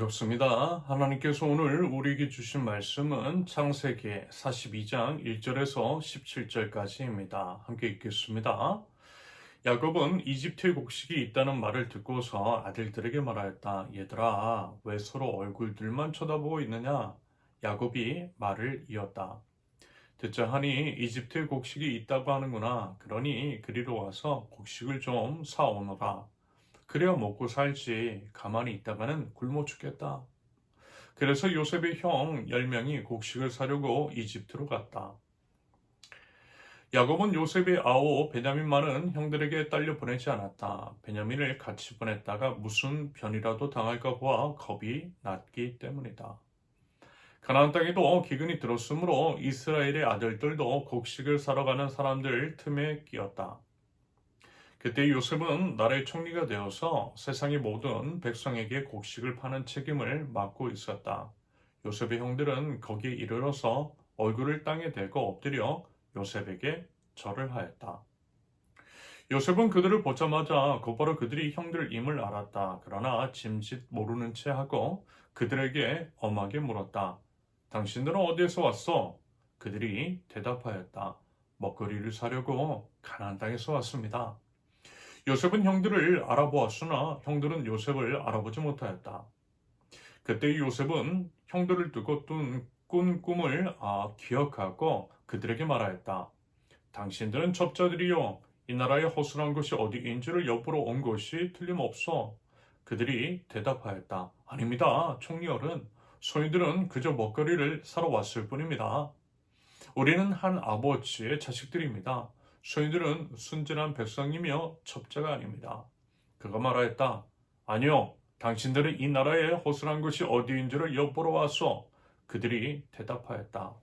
반갑습니다. 하나님께서 오늘 우리에게 주신 말씀은 창세기 42장 1절에서 17절까지입니다. 함께 읽겠습니다. 야곱은 이집트에 곡식이 있다는 말을 듣고서 아들들에게 말하였다. 얘들아, 왜 서로 얼굴들만 쳐다보고 있느냐? 야곱이 말을 이었다. 듣자 하니 이집트에 곡식이 있다고 하는구나. 그러니 그리로 와서 곡식을 좀 사오너라. 그래야 먹고 살지. 가만히 있다가는 굶어 죽겠다. 그래서 요셉의 형 10명이 곡식을 사려고 이집트로 갔다. 야곱은 요셉의 아우 베냐민만은 형들에게 딸려 보내지 않았다. 베냐민을 같이 보냈다가 무슨 변이라도 당할까 보아 겁이 났기 때문이다. 가나안 땅에도 기근이 들었으므로 이스라엘의 아들들도 곡식을 사러 가는 사람들 틈에 끼었다. 그때 요셉은 나라의 총리가 되어서 세상의 모든 백성에게 곡식을 파는 책임을 맡고 있었다. 요셉의 형들은 거기에 이르러서 얼굴을 땅에 대고 엎드려 요셉에게 절을 하였다. 요셉은 그들을 보자마자 곧바로 그들이 형들임을 알았다. 그러나 짐짓 모르는 채 하고 그들에게 엄하게 물었다. 당신들은 어디에서 왔어? 그들이 대답하였다. 먹거리를 사려고 가나안 땅에서 왔습니다. 요셉은 형들을 알아보았으나 형들은 요셉을 알아보지 못하였다. 그때 요셉은 형들을 두고 꾼 꿈을 기억하고 그들에게 말하였다. 당신들은 첩자들이요, 이 나라의 허술한 것이 어디인지를 엿보러 온 것이 틀림없어. 그들이 대답하였다. 아닙니다, 총리어른. 소인들은 그저 먹거리를 사러 왔을 뿐입니다. 우리는 한 아버지의 자식들입니다. 소인들은 순진한 백성이며 첩자가 아닙니다. 그가 말하였다. 아니요, 당신들은 이 나라의 허술한 것이 어디인지를 엿보러 왔소. 그들이 대답하였다.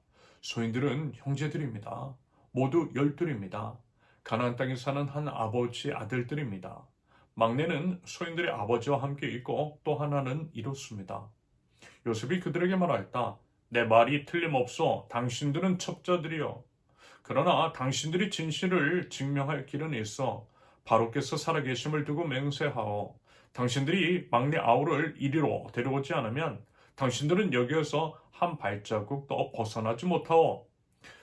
소인들은 형제들입니다. 모두 12입니다. 가나안 땅에 사는 한 아버지의 아들들입니다. 막내는 소인들의 아버지와 함께 있고 또 하나는 이렇습니다. 요셉이 그들에게 말하였다. 내 말이 틀림없어. 당신들은 첩자들이여. 그러나 당신들이 진실을 증명할 길은 있어. 바로께서 살아계심을 두고 맹세하오. 당신들이 막내 아우를 이리로 데려오지 않으면 당신들은 여기에서 한 발자국도 벗어나지 못하오.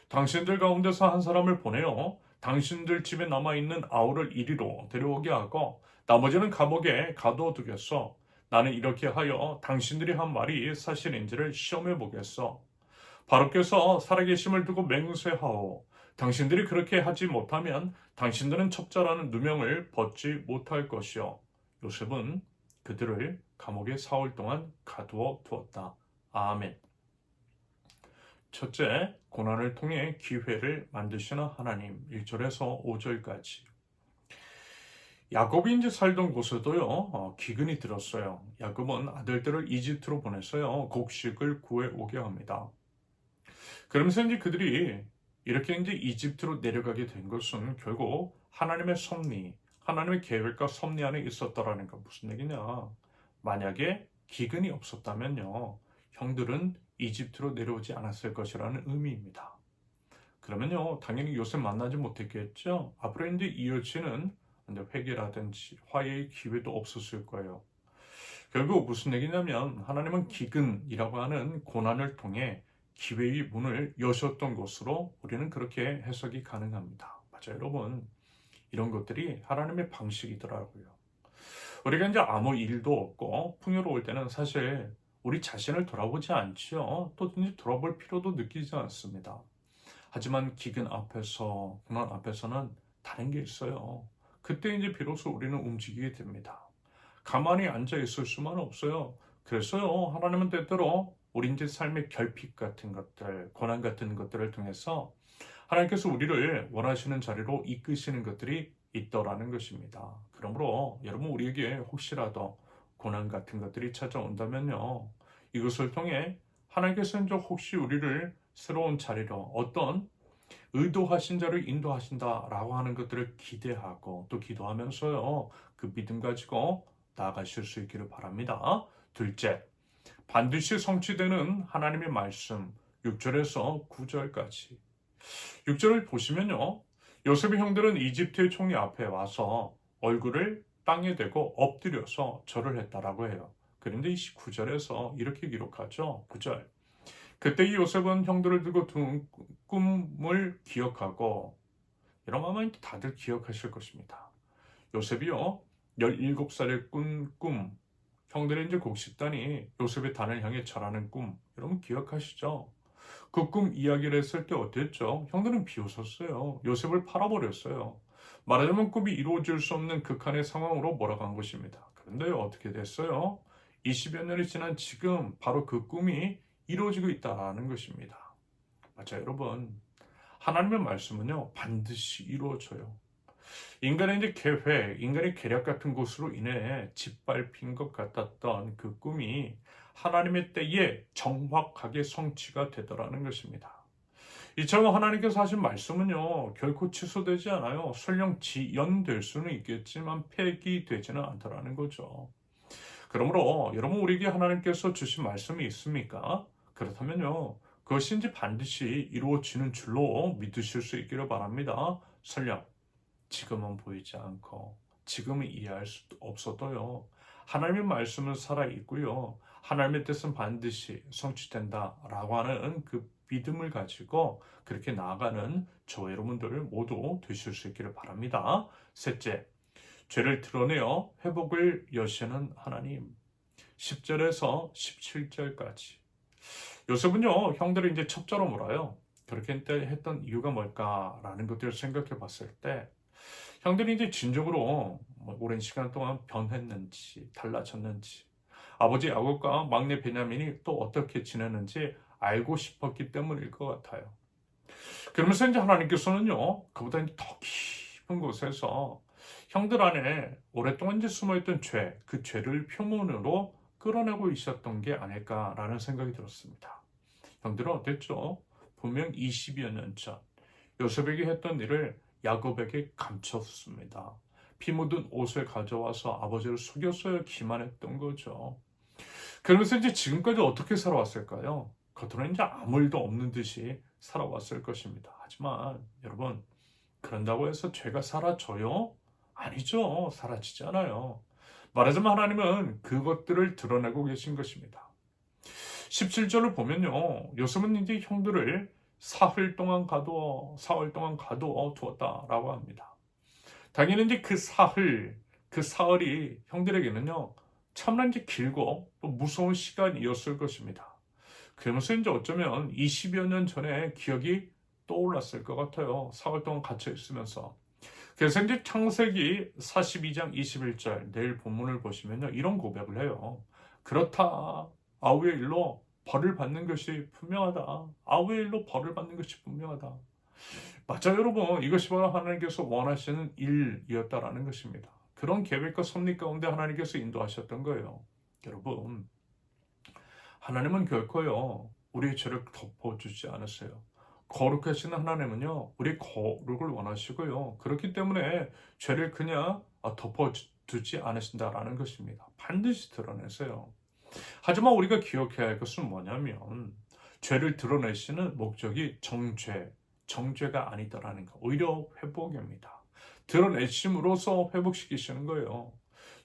당신들 가운데서 한 사람을 보내어 당신들 집에 남아있는 아우를 이리로 데려오게 하고 나머지는 감옥에 가두어두겠어. 나는 이렇게 하여 당신들이 한 말이 사실인지를 시험해 보겠어. 바로께서 살아계심을 두고 맹세하오. 당신들이 그렇게 하지 못하면 당신들은 첩자라는 누명을 벗지 못할 것이요. 요셉은 그들을 감옥에 사흘 동안 가두어 두었다. 아멘. 첫째, 고난을 통해 기회를 만드시는 하나님. 1절에서 5절까지. 야곱이 이제 살던 곳에도요, 기근이 들었어요. 야곱은 아들들을 이집트로 보내서요, 곡식을 구해오게 합니다. 그러면서 이제 그들이 이렇게 이제 이집트로 내려가게 된 것은 결국 하나님의 섭리, 하나님의 계획과 섭리 안에 있었다라는 건 무슨 얘기냐? 만약에 기근이 없었다면요, 형들은 이집트로 내려오지 않았을 것이라는 의미입니다. 그러면요, 당연히 요셉 만나지 못했겠죠. 앞으로 이제 이어지는 회개라든지 화해의 기회도 없었을 거예요. 결국 무슨 얘기냐면 하나님은 기근이라고 하는 고난을 통해 기회의 문을 여셨던 것으로 우리는 그렇게 해석이 가능합니다. 맞아요, 여러분. 이런 것들이 하나님의 방식이더라고요. 우리가 이제 아무 일도 없고 풍요로울 때는 사실 우리 자신을 돌아보지 않지요. 또 이제 돌아볼 필요도 느끼지 않습니다. 하지만 기근 앞에서, 고난 앞에서는 다른 게 있어요. 그때 이제 비로소 우리는 움직이게 됩니다. 가만히 앉아 있을 수만 없어요. 그래서요, 하나님은 때때로 우리 이제 삶의 결핍 같은 것들, 고난 같은 것들을 통해서 하나님께서 우리를 원하시는 자리로 이끄시는 것들이 있더라는 것입니다. 그러므로 여러분, 우리에게 혹시라도 고난 같은 것들이 찾아온다면요, 이것을 통해 하나님께서 이제 혹시 우리를 새로운 자리로 어떤 의도하신 자를 인도하신다라고 하는 것들을 기대하고 또 기도하면서요, 그 믿음 가지고 나아가실 수 있기를 바랍니다. 둘째, 반드시 성취되는 하나님의 말씀 6절에서 9절까지. 6절을 보시면요, 요셉의 형들은 이집트의 총리 앞에 와서 얼굴을 땅에 대고 엎드려서 절을 했다라고 해요. 그런데 29절에서 이렇게 기록하죠. 9절. 그때 이 요셉은 형들을 두고 둔 꿈을 기억하고, 이런 거 아마 다들 기억하실 것입니다. 요셉이요, 17살에 꾼 꿈, 형들의 이제 곡식단이 요셉의 단을 향해 절하는 꿈, 여러분 기억하시죠? 그 꿈 이야기를 했을 때 어땠죠? 형들은 비웃었어요. 요셉을 팔아버렸어요. 말하자면 꿈이 이루어질 수 없는 극한의 상황으로 몰아간 것입니다. 그런데 어떻게 됐어요? 20여 년이 지난 지금 바로 그 꿈이 이루어지고 있다는 것입니다. 맞아요, 여러분. 하나님의 말씀은요, 반드시 이루어져요. 인간의 이제 계획, 인간의 계략 같은 것으로 인해 짓밟힌 것 같았던 그 꿈이 하나님의 때에 정확하게 성취가 되더라는 것입니다. 이처럼 하나님께서 하신 말씀은요, 결코 취소되지 않아요. 설령 지연될 수는 있겠지만 폐기되지는 않더라는 거죠. 그러므로 여러분, 우리에게 하나님께서 주신 말씀이 있습니까? 그렇다면요, 그것이 이제 반드시 이루어지는 줄로 믿으실 수 있기를 바랍니다. 설령 지금은 보이지 않고 지금은 이해할 수 없어도요, 하나님의 말씀은 살아있고요, 하나님의 뜻은 반드시 성취된다라고 하는 그 믿음을 가지고 그렇게 나아가는 저와 여러분들 모두 되실 수 있기를 바랍니다. 셋째, 죄를 드러내어 회복을 여시는 하나님. 10절에서 17절까지. 요셉은요, 형들을 이제 첩자로 몰아요. 그렇게 했던 이유가 뭘까라는 것들을 생각해 봤을 때, 형들이 이제 진정으로 오랜 시간 동안 변했는지, 달라졌는지, 아버지 야곱과 막내 베냐민이 또 어떻게 지내는지 알고 싶었기 때문일 것 같아요. 그러면서 이제 하나님께서는요, 그보다 이제 더 깊은 곳에서 형들 안에 오랫동안 이제 숨어있던 죄, 그 죄를 표면으로 끌어내고 있었던 게 아닐까라는 생각이 들었습니다. 형들은 어땠죠? 분명 20여 년 전 요셉에게 했던 일을 야곱에게 감췄습니다. 피 묻은 옷을 가져와서 아버지를 속였어야 기만했던 거죠. 그러면서 이제 지금까지 어떻게 살아왔을까요? 겉으로는 이제 아무 일도 없는 듯이 살아왔을 것입니다. 하지만 여러분, 그런다고 해서 죄가 사라져요? 아니죠. 사라지지 않아요. 말하자면 하나님은 그것들을 드러내고 계신 것입니다. 17절을 보면요, 요셉은 이제 형들을 사흘 동안 가두어 두었다라고 합니다. 당연히 이제 그 사흘이 형들에게는요, 참나 이제 길고 또 무서운 시간이었을 것입니다. 그러면서 이제 어쩌면 20여 년 전에 기억이 떠올랐을 것 같아요. 사흘 동안 갇혀 있으면서. 그래서 이제 창세기 42장 21절 내일 본문을 보시면요, 이런 고백을 해요. 그렇다. 아우의 일로 벌을 받는 것이 분명하다. 아우의 일로 벌을 받는 것이 분명하다. 맞아요, 여러분. 이것이 바로 하나님께서 원하시는 일이었다라는 것입니다. 그런 계획과 섭리 가운데 하나님께서 인도하셨던 거예요. 여러분, 하나님은 결코요, 우리의 죄를 덮어주지 않으세요. 거룩하신 하나님은요, 우리 거룩을 원하시고요. 그렇기 때문에 죄를 그냥 덮어두지 않으신다라는 것입니다. 반드시 드러내세요. 하지만 우리가 기억해야 할 것은 뭐냐면, 죄를 드러내시는 목적이 정죄가 아니다라는 거. 오히려 회복입니다. 드러내심으로써 회복시키시는 거예요.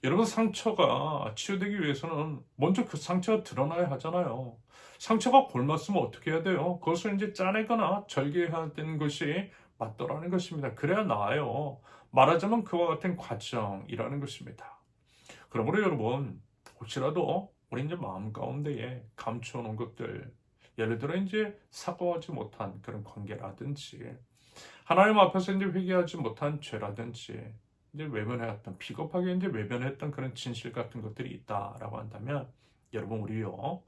여러분, 상처가 치유되기 위해서는 먼저 그 상처가 드러나야 하잖아요. 상처가 골맞으면 어떻게 해야 돼요? 그것을 이제 짜내거나 절개해야 되는 것이 맞더라는 것입니다. 그래야 나아요. 말하자면 그와 같은 과정이라는 것입니다. 그러므로 여러분, 혹시라도 우리 이제 마음 가운데에 감춰놓은 것들, 예를 들어 이제 사과하지 못한 그런 관계라든지, 하나님 앞에서 이제 회개하지 못한 죄라든지, 이제 외면해왔던, 비겁하게 이제 외면했던 그런 진실 같은 것들이 있다라고 한다면, 여러분, 우리요,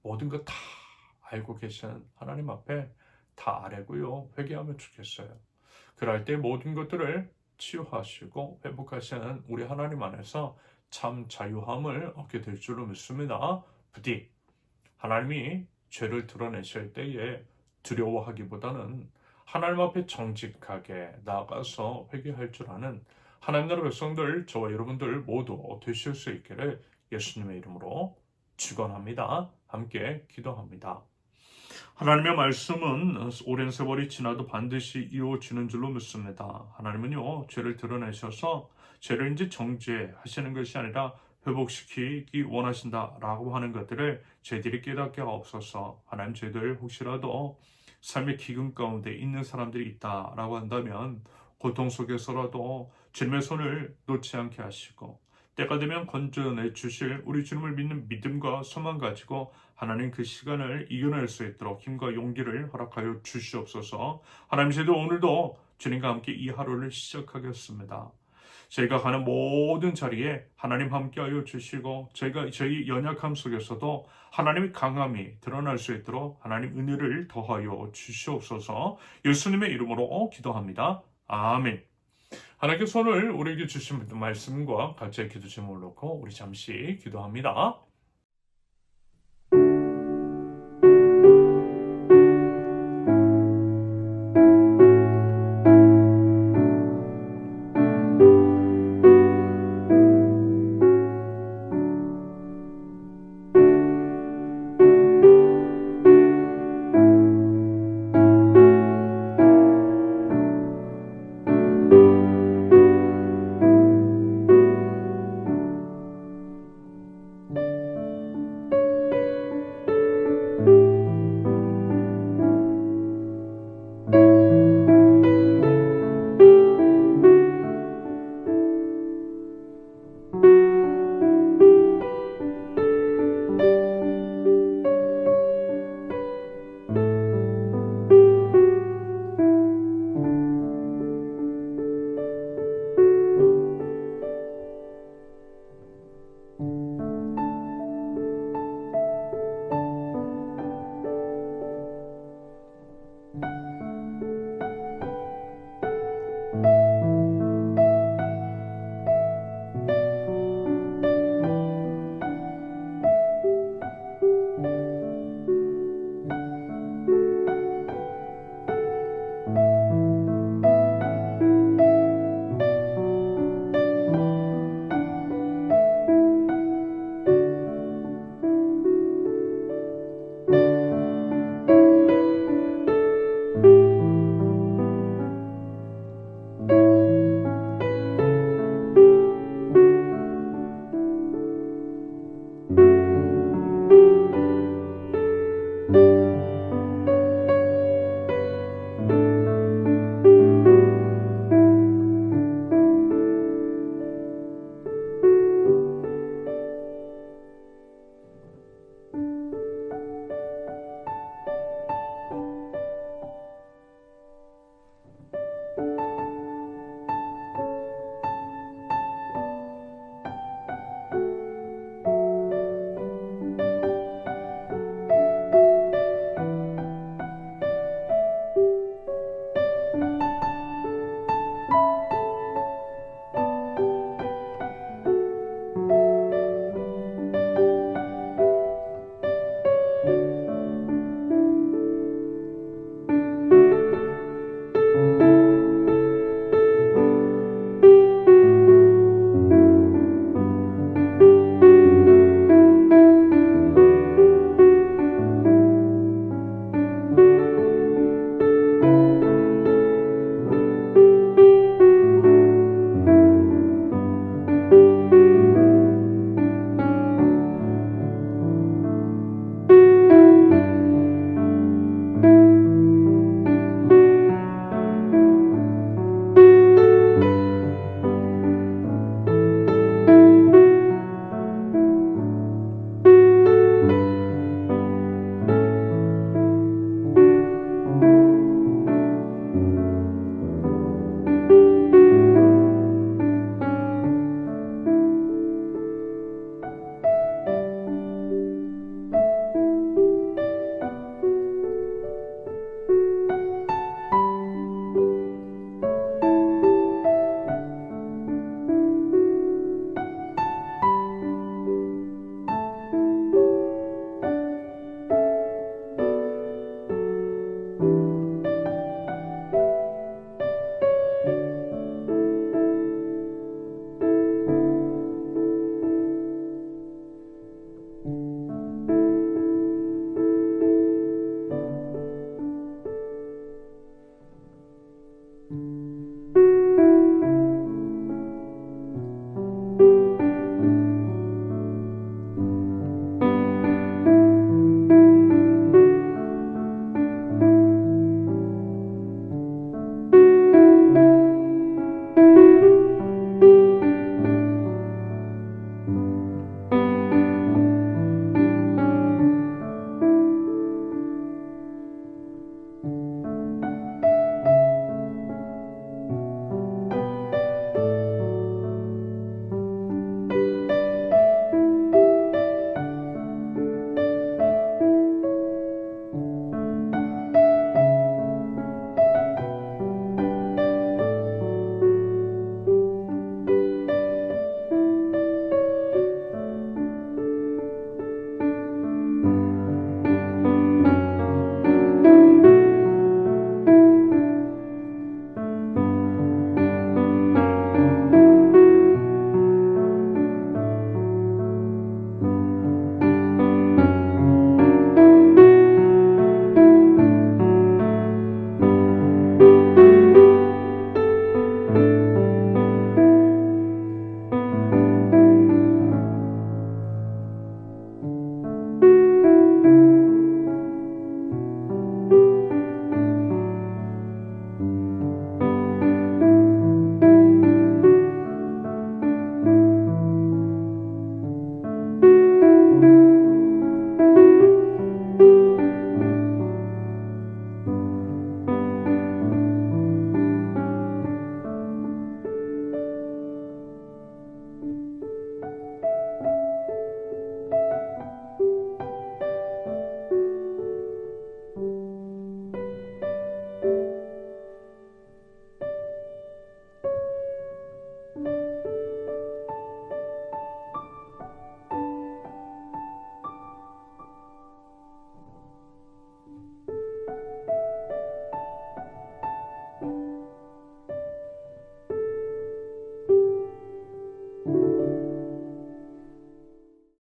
모든 것 다 알고 계시는 하나님 앞에 다 아뢰고요, 회개하면 좋겠어요. 그럴 때 모든 것들을 치유하시고 회복하시는 우리 하나님 안에서 참 자유함을 얻게 될 줄로 믿습니다. 부디 하나님이 죄를 드러내실 때에 두려워하기보다는 하나님 앞에 정직하게 나아가서 회개할 줄 아는 하나님 나라 백성들, 저와 여러분들 모두 되실 수 있기를 예수님의 이름으로 축원합니다. 함께 기도합니다. 하나님의 말씀은 오랜 세월이 지나도 반드시 이루어지는 줄로 믿습니다. 하나님은요, 죄를 드러내셔서 죄를 이제 정죄하시는 것이 아니라 회복시키기 원하신다라고 하는 것들을 저희들이 깨닫게 하옵소서. 하나님, 저희들 혹시라도 삶의 기근 가운데 있는 사람들이 있다라고 한다면 고통 속에서라도 주님의 손을 놓지 않게 하시고 때가 되면 건져내 주실 우리 주님을 믿는 믿음과 소망 가지고 하나님 그 시간을 이겨낼 수 있도록 힘과 용기를 허락하여 주시옵소서. 하나님, 저희들 오늘도 주님과 함께 이 하루를 시작하겠습니다. 저희가 가는 모든 자리에 하나님 함께하여 주시고 저희 연약함 속에서도 하나님의 강함이 드러날 수 있도록 하나님 은혜를 더하여 주시옵소서. 예수님의 이름으로 기도합니다. 아멘. 하나님께 손을 우리에게 주신 말씀과 같이 기도 제목을 놓고 우리 잠시 기도합니다.